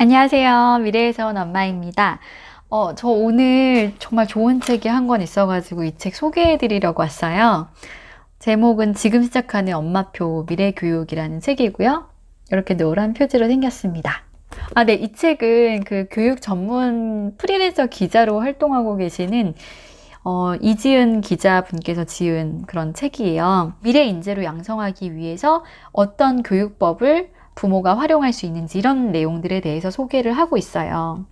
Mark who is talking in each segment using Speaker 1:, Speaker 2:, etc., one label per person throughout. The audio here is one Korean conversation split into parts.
Speaker 1: 안녕하세요. 미래에서 온 엄마입니다. 저 오늘 정말 좋은 책이 한 권 있어가지고 이 책 소개해드리려고 왔어요. 제목은 지금 시작하는 엄마표 미래교육이라는 책이고요. 이렇게 노란 표지로 생겼습니다. 네, 이 책은 그 교육 전문 프리랜서 기자로 활동하고 계시는 이지은 기자분께서 지은 그런 책이에요. 미래 인재로 양성하기 위해서 어떤 교육법을 부모가 활용할 수 있는지 이런 내용들에 대해서 소개를 하고 있어요.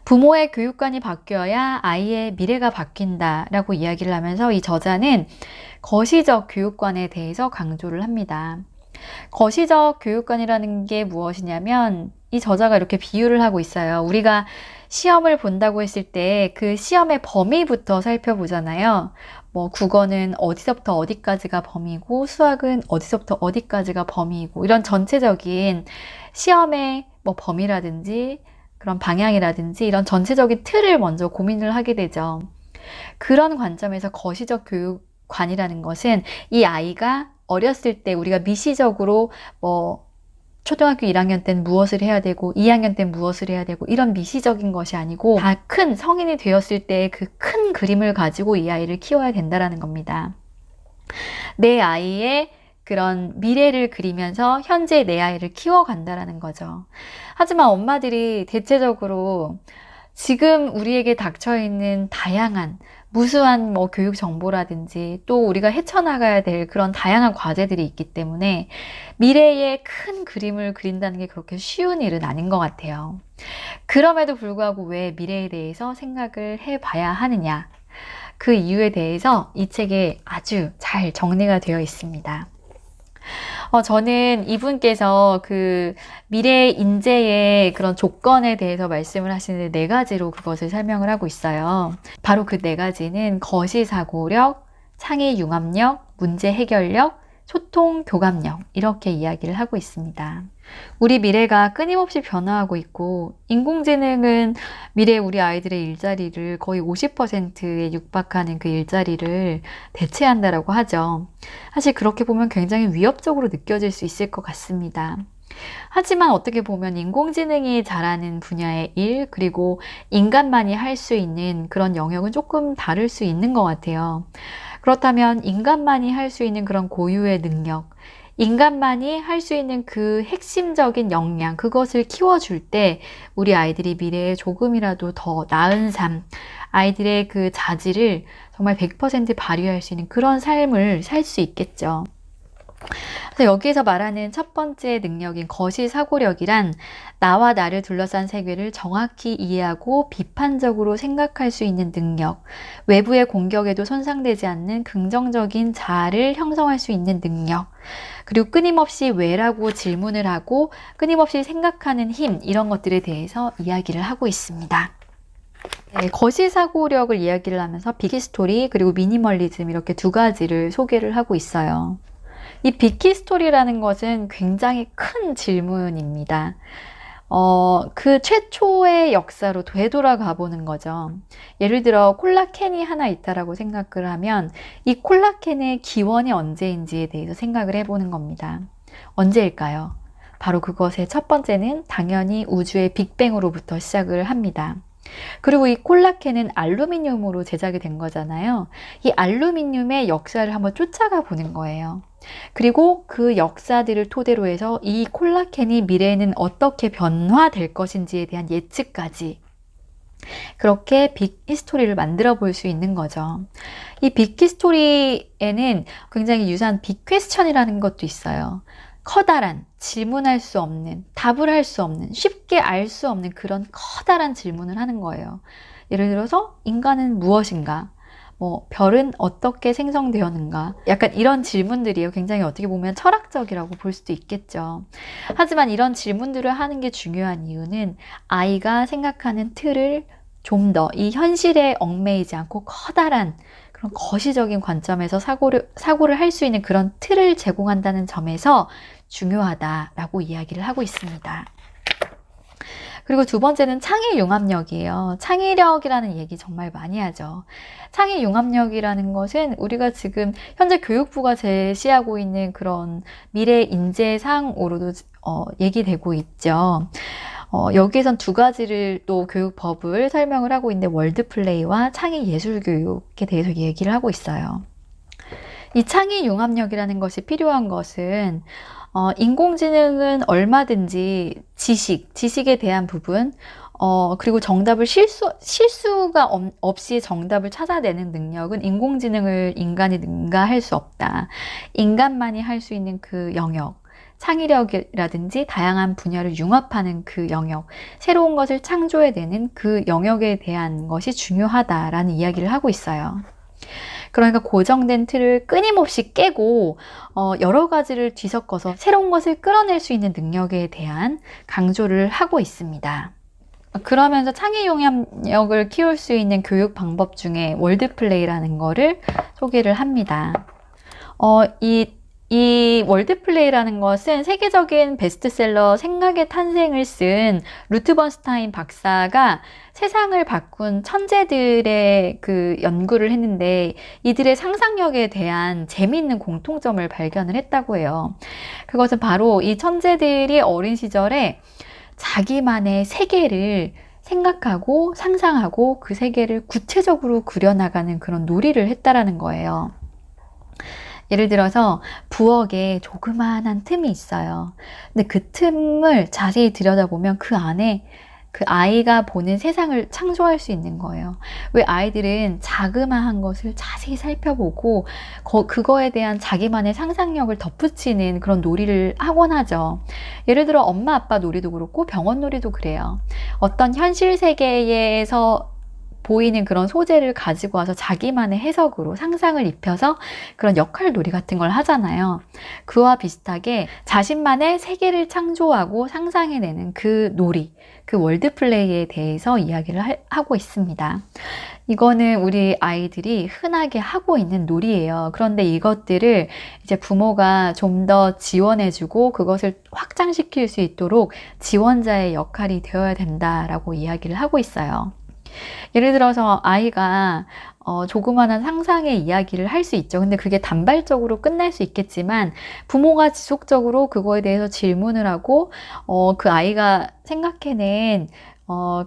Speaker 1: 부모의 교육관이 바뀌어야 아이의 미래가 바뀐다라고 이야기를 하면서 이 저자는 거시적 교육관에 대해서 강조를 합니다. 거시적 교육관이라는 게 무엇이냐면 이 저자가 이렇게 비유를 하고 있어요. 우리가 시험을 본다고 했을 때 그 시험의 범위부터 살펴보잖아요. 국어는 어디서부터 어디까지가 범위고 수학은 어디서부터 어디까지가 범위이고 이런 전체적인 시험의 범위라든지 그런 방향이라든지 이런 전체적인 틀을 먼저 고민을 하게 되죠. 그런 관점에서 거시적 교육관이라는 것은 이 아이가 어렸을 때 우리가 미시적으로 초등학교 1학년 때는 무엇을 해야 되고 2학년 때는 무엇을 해야 되고 이런 미시적인 것이 아니고 다 큰 성인이 되었을 때 그 큰 그림을 가지고 이 아이를 키워야 된다는 겁니다. 내 아이의 그런 미래를 그리면서 현재 내 아이를 키워간다는 거죠. 하지만 엄마들이 대체적으로 지금 우리에게 닥쳐있는 다양한 무수한 교육 정보라든지 또 우리가 헤쳐나가야 될 그런 다양한 과제들이 있기 때문에 미래의 큰 그림을 그린다는 게 그렇게 쉬운 일은 아닌 것 같아요. 그럼에도 불구하고 왜 미래에 대해서 생각을 해봐야 하느냐, 그 이유에 대해서 이 책에 아주 잘 정리가 되어 있습니다. 저는 이분께서 그 미래 인재의 그런 조건에 대해서 말씀을 하시는데 4가지로 그것을 설명을 하고 있어요. 바로 그 4가지는 거시사고력, 창의융합력, 문제 해결력, 소통 교감력 이렇게 이야기를 하고 있습니다. 우리 미래가 끊임없이 변화하고 있고 인공지능은 미래 우리 아이들의 일자리를 거의 50%에 육박하는 그 일자리를 대체한다라고 하죠. 사실 그렇게 보면 굉장히 위협적으로 느껴질 수 있을 것 같습니다. 하지만 어떻게 보면 인공지능이 잘하는 분야의 일, 그리고 인간만이 할 수 있는 그런 영역은 조금 다를 수 있는 것 같아요. 그렇다면 인간만이 할 수 있는 그런 고유의 능력, 인간만이 할 수 있는 그 핵심적인 역량, 그것을 키워줄 때 우리 아이들이 미래에 조금이라도 더 나은 삶, 아이들의 그 자질을 정말 100% 발휘할 수 있는 그런 삶을 살 수 있겠죠. 그래서 여기에서 말하는 첫 번째 능력인 거시사고력이란 나와 나를 둘러싼 세계를 정확히 이해하고 비판적으로 생각할 수 있는 능력, 외부의 공격에도 손상되지 않는 긍정적인 자아를 형성할 수 있는 능력, 그리고 끊임없이 왜라고 질문을 하고 끊임없이 생각하는 힘, 이런 것들에 대해서 이야기를 하고 있습니다. 네, 거시사고력을 이야기를 하면서 빅히스토리 그리고 미니멀리즘 이렇게 2가지를 소개를 하고 있어요. 이 빅히스토리라는 것은 굉장히 큰 질문입니다. 그 최초의 역사로 되돌아가 보는 거죠. 예를 들어 콜라캔이 하나 있다라고 생각을 하면 이 콜라캔의 기원이 언제인지에 대해서 생각을 해보는 겁니다. 언제일까요? 바로 그것의 첫 번째는 당연히 우주의 빅뱅으로부터 시작을 합니다. 그리고 이 콜라캔은 알루미늄으로 제작이 된 거잖아요. 이 알루미늄의 역사를 한번 쫓아가 보는 거예요. 그리고 그 역사들을 토대로 해서 이 콜라캔이 미래에는 어떻게 변화될 것인지에 대한 예측까지 그렇게 빅히스토리를 만들어 볼 수 있는 거죠. 이 빅히스토리에는 굉장히 유사한 빅퀘스천이라는 것도 있어요. 커다란, 질문할 수 없는, 답을 할 수 없는, 쉽게 알 수 없는 그런 커다란 질문을 하는 거예요. 예를 들어서 인간은 무엇인가? 별은 어떻게 생성되었는가? 약간 이런 질문들이에요. 굉장히 어떻게 보면 철학적이라고 볼 수도 있겠죠. 하지만 이런 질문들을 하는 게 중요한 이유는 아이가 생각하는 틀을 좀 더 이 현실에 얽매이지 않고 커다란 그런 거시적인 관점에서 사고를 할 수 있는 그런 틀을 제공한다는 점에서 중요하다라고 이야기를 하고 있습니다. 그리고 2번째는 창의융합력이에요. 창의력이라는 얘기 정말 많이 하죠. 창의융합력이라는 것은 우리가 지금 현재 교육부가 제시하고 있는 그런 미래 인재상으로도 얘기되고 있죠. 여기에선 두 가지를 또 교육법을 설명을 하고 있는데 월드플레이와 창의 예술교육에 대해서 얘기를 하고 있어요. 이 창의 융합력이라는 것이 필요한 것은 인공지능은 얼마든지 지식에 대한 부분, 그리고 정답을 실수가 없이 정답을 찾아내는 능력은 인공지능을 인간이 능가할 수 없다. 인간만이 할 수 있는 그 영역, 창의력이라든지 다양한 분야를 융합하는 그 영역, 새로운 것을 창조해내는 그 영역에 대한 것이 중요하다라는 이야기를 하고 있어요. 그러니까 고정된 틀을 끊임없이 깨고 여러 가지를 뒤섞어서 새로운 것을 끌어낼 수 있는 능력에 대한 강조를 하고 있습니다. 그러면서 창의 융합력을 키울 수 있는 교육 방법 중에 월드플레이라는 거를 소개를 합니다. 이 월드플레이라는 것은 세계적인 베스트셀러 생각의 탄생을 쓴 루트 번스타인 박사가 세상을 바꾼 천재들의 그 연구를 했는데 이들의 상상력에 대한 재미있는 공통점을 발견을 했다고 해요. 그것은 바로 이 천재들이 어린 시절에 자기만의 세계를 생각하고 상상하고 그 세계를 구체적으로 그려나가는 그런 놀이를 했다라는 거예요. 예를 들어서 부엌에 조그마한 틈이 있어요. 근데 그 틈을 자세히 들여다보면 그 안에 그 아이가 보는 세상을 창조할 수 있는 거예요. 왜 아이들은 자그마한 것을 자세히 살펴보고 그거에 대한 자기만의 상상력을 덧붙이는 그런 놀이를 하곤 하죠. 예를 들어 엄마 아빠 놀이도 그렇고 병원 놀이도 그래요. 어떤 현실 세계에서 보이는 그런 소재를 가지고 와서 자기만의 해석으로 상상을 입혀서 그런 역할 놀이 같은 걸 하잖아요. 그와 비슷하게 자신만의 세계를 창조하고 상상해내는 그 놀이, 그 월드플레이에 대해서 이야기를 하고 있습니다. 이거는 우리 아이들이 흔하게 하고 있는 놀이예요. 그런데 이것들을 이제 부모가 좀 더 지원해주고 그것을 확장시킬 수 있도록 지원자의 역할이 되어야 된다라고 이야기를 하고 있어요. 예를 들어서 아이가 조그마한 상상의 이야기를 할 수 있죠. 근데 그게 단발적으로 끝날 수 있겠지만 부모가 지속적으로 그거에 대해서 질문을 하고 그 아이가 생각해낸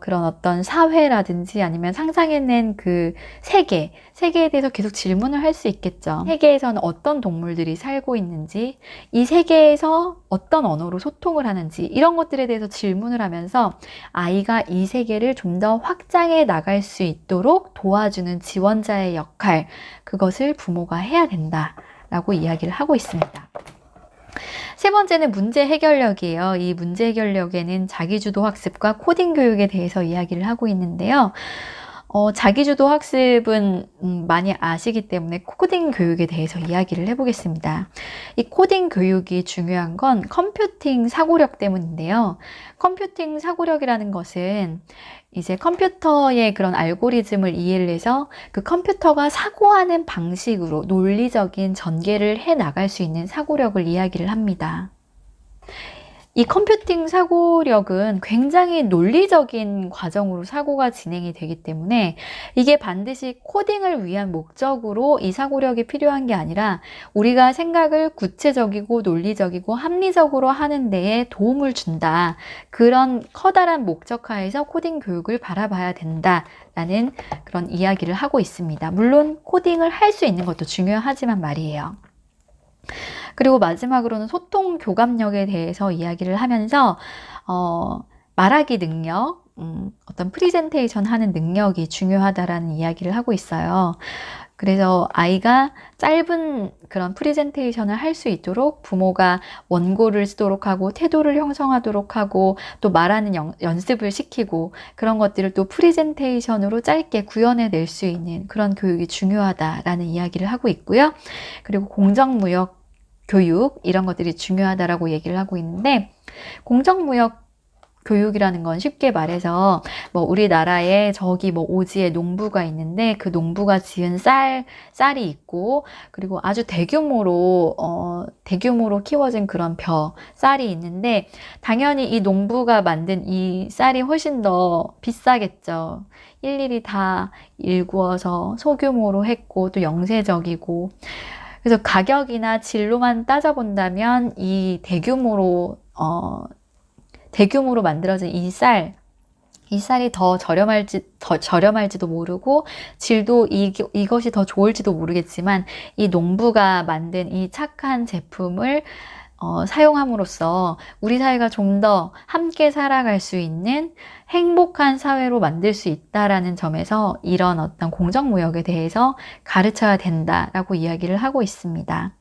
Speaker 1: 그런 어떤 사회라든지 아니면 상상해낸 그 세계에 대해서 계속 질문을 할 수 있겠죠. 세계에서는 어떤 동물들이 살고 있는지, 이 세계에서 어떤 언어로 소통을 하는지 이런 것들에 대해서 질문을 하면서 아이가 이 세계를 좀 더 확장해 나갈 수 있도록 도와주는 지원자의 역할, 그것을 부모가 해야 된다라고 이야기를 하고 있습니다. 세 번째는 문제 해결력이에요. 이 문제 해결력에는 자기주도 학습과 코딩 교육에 대해서 이야기를 하고 있는데요. 자기주도 학습은 많이 아시기 때문에 코딩 교육에 대해서 이야기를 해보겠습니다. 이 코딩 교육이 중요한 건 컴퓨팅 사고력 때문인데요. 컴퓨팅 사고력이라는 것은 이제 컴퓨터의 그런 알고리즘을 이해를 해서 그 컴퓨터가 사고하는 방식으로 논리적인 전개를 해 나갈 수 있는 사고력을 이야기를 합니다. 이 컴퓨팅 사고력은 굉장히 논리적인 과정으로 사고가 진행이 되기 때문에 이게 반드시 코딩을 위한 목적으로 이 사고력이 필요한 게 아니라 우리가 생각을 구체적이고 논리적이고 합리적으로 하는 데에 도움을 준다. 그런 커다란 목적하에서 코딩 교육을 바라봐야 된다라는 그런 이야기를 하고 있습니다. 물론 코딩을 할 수 있는 것도 중요하지만 말이에요. 그리고 마지막으로는 소통 교감력에 대해서 이야기를 하면서 말하기 능력, 어떤 프리젠테이션 하는 능력이 중요하다라는 이야기를 하고 있어요. 그래서 아이가 짧은 그런 프리젠테이션을 할 수 있도록 부모가 원고를 쓰도록 하고 태도를 형성하도록 하고 또 말하는 연습을 시키고 그런 것들을 또 프리젠테이션으로 짧게 구현해낼 수 있는 그런 교육이 중요하다라는 이야기를 하고 있고요. 그리고 공정무역 교육 이런 것들이 중요하다라고 얘기를 하고 있는데 공정무역 교육이라는 건 쉽게 말해서 뭐 우리나라에 저기 뭐 오지에 농부가 있는데 그 농부가 지은 쌀이 있고 그리고 아주 대규모로 키워진 그런 쌀이 있는데 당연히 이 농부가 만든 이 쌀이 훨씬 더 비싸겠죠. 일일이 다 일구어서 소규모로 했고 또 영세적이고 그래서 가격이나 질로만 따져본다면 이 대규모로 대규모로 만들어진 이 쌀이 더 저렴할지도 모르고 질도 이것이 더 좋을지도 모르겠지만 이 농부가 만든 이 착한 제품을 사용함으로써 우리 사회가 좀 더 함께 살아갈 수 있는 행복한 사회로 만들 수 있다라는 점에서 이런 어떤 공정무역에 대해서 가르쳐야 된다라고 이야기를 하고 있습니다.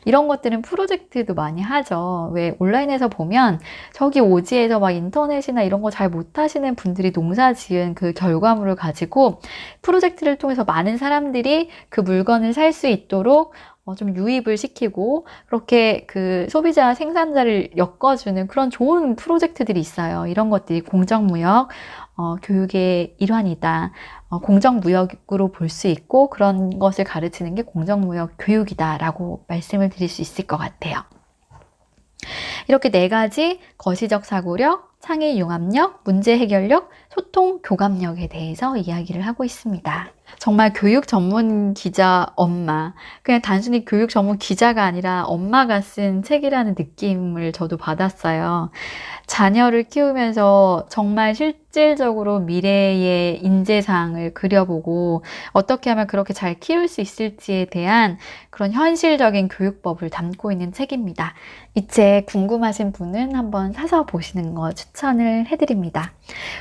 Speaker 1: 이런 것들은 프로젝트도 많이 하죠. 왜 온라인에서 보면 저기 오지에서 막 인터넷이나 이런 거 잘 못하시는 분들이 농사 지은 그 결과물을 가지고 프로젝트를 통해서 많은 사람들이 그 물건을 살 수 있도록 좀 유입을 시키고 그렇게 그 소비자 생산자를 엮어주는 그런 좋은 프로젝트들이 있어요. 이런 것들이 공정무역 교육의 일환이다. 공정무역으로 볼 수 있고 그런 것을 가르치는 게 공정무역 교육이다라고 말씀을 드릴 수 있을 것 같아요. 이렇게 4가지 거시적 사고력, 창의 융합력, 문제 해결력, 소통 교감력에 대해서 이야기를 하고 있습니다. 정말 교육 전문 기자 엄마, 그냥 단순히 교육 전문 기자가 아니라 엄마가 쓴 책이라는 느낌을 저도 받았어요. 자녀를 키우면서 정말 실질적으로 미래의 인재상을 그려보고 어떻게 하면 그렇게 잘 키울 수 있을지에 대한 그런 현실적인 교육법을 담고 있는 책입니다. 이 책 궁금하신 분은 한번 사서 보시는 거 추천을 해드립니다.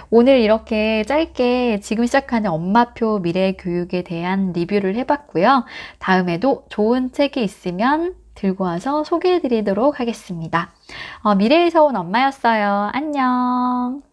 Speaker 1: 오늘 이렇게 짧게 지금 시작하는 엄마표 미래 교육에 대한 리뷰를 해봤고요. 다음에도 좋은 책이 있으면 들고 와서 소개해드리도록 하겠습니다. 미래에서 온 엄마였어요. 안녕.